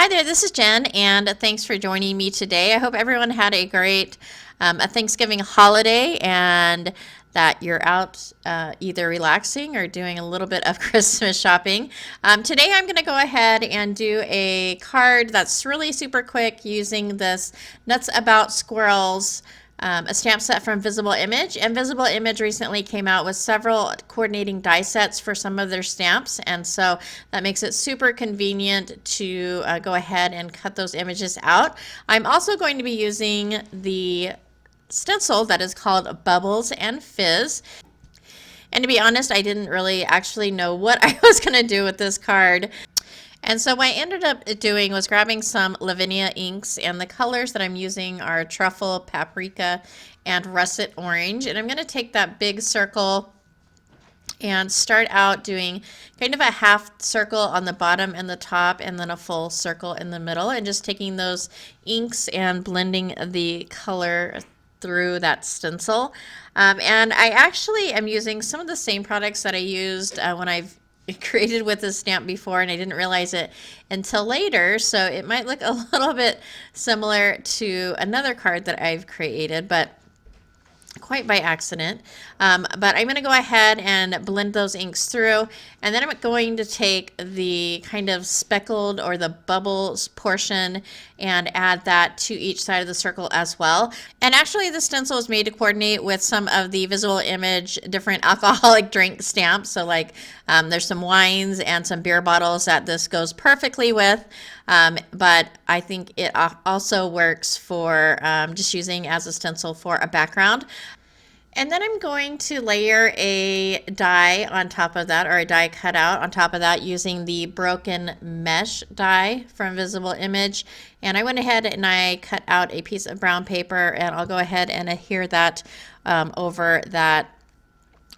Hi there, this is Jen, and thanks for joining me today. I hope everyone had a great a Thanksgiving holiday and that you're out either relaxing or doing a little bit of Christmas shopping. Today I'm going to go ahead and do a card that's really super quick using this Nuts About Squirrels a stamp set from Visible Image. And Visible Image recently came out with several coordinating die sets for some of their stamps, and so that makes it super convenient to go ahead and cut those images out. I'm also going to be using the stencil that is called Bubbles and Fizz. And to be honest, I didn't really actually know what I was going to do with this card. And so what I ended up doing was grabbing some Lavinia inks, and the colors that I'm using are Truffle, Paprika, and Russet Orange. And I'm going to take that big circle and start out doing kind of a half circle on the bottom and the top, and then a full circle in the middle, and just taking those inks and blending the color through that stencil. And I actually am using some of the same products that I used when I've created with this stamp before, and I didn't realize it until later, so it might look a little bit similar to another card that I've created, but quite by accident. But I'm going to go ahead and blend those inks through, and then I'm going to take the kind of speckled or the bubbles portion and add that to each side of the circle as well. And actually the stencil is made to coordinate with some of the Visible Image different alcoholic drink stamps. So like there's some wines and some beer bottles that this goes perfectly with. But I think it also works for just using as a stencil for a background. And then I'm going to layer a die on top of that, or a die cutout on top of that, using the broken mesh die from Visible Image. And I went ahead and I cut out a piece of brown paper, and I'll go ahead and adhere that over that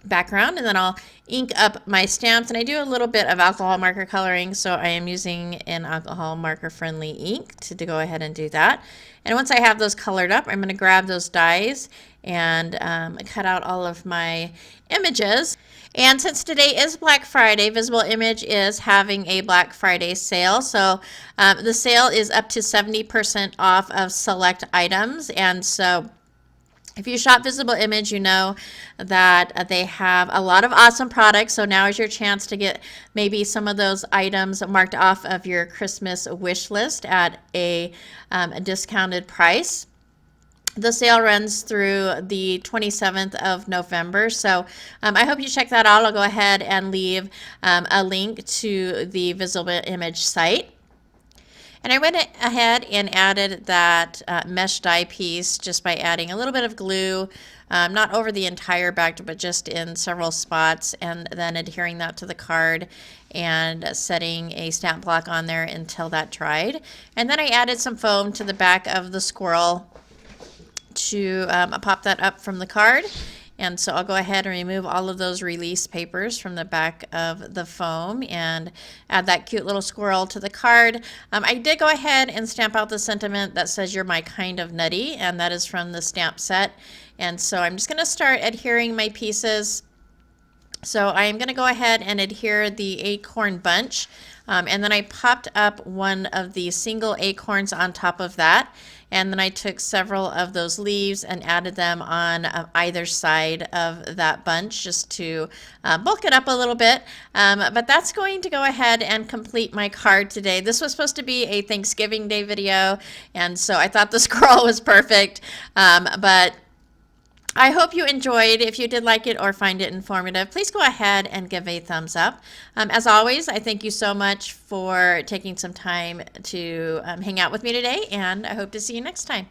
background, and then I'll ink up my stamps. And I do a little bit of alcohol marker coloring, so I am using an alcohol marker friendly ink to go ahead and do that. And once I have those colored up, I'm going to grab those dies and cut out all of my images. And since today is Black Friday, Visible Image is having a Black Friday sale. So the sale is up to 70% off of select items. And so if you shop Visible Image, you know that they have a lot of awesome products. So now is your chance to get maybe some of those items marked off of your Christmas wish list at a discounted price. The sale runs through the 27th of November. So I hope you check that out. I'll go ahead and leave a link to the Visible Image site. And I went ahead and added that mesh die piece just by adding a little bit of glue, not over the entire back, but just in several spots, and then adhering that to the card and setting a stamp block on there until that dried. And then I added some foam to the back of the squirrel to pop that up from the card. And so I'll go ahead and remove all of those release papers from the back of the foam and add that cute little squirrel to the card. I did go ahead and stamp out the sentiment that says "You're my kind of nutty," and that is from the stamp set. And so I'm just going to start adhering my pieces. So I am going to go ahead and adhere the acorn bunch, and then I popped up one of the single acorns on top of that, and then I took several of those leaves and added them on either side of that bunch just to bulk it up a little bit. But that's going to go ahead and complete my card today. This was supposed to be a Thanksgiving Day video, and so I thought the squirrel was perfect, but I hope you enjoyed. If you did like it or find it informative, please go ahead and give a thumbs up. As always, I thank you so much for taking some time to hang out with me today, and I hope to see you next time.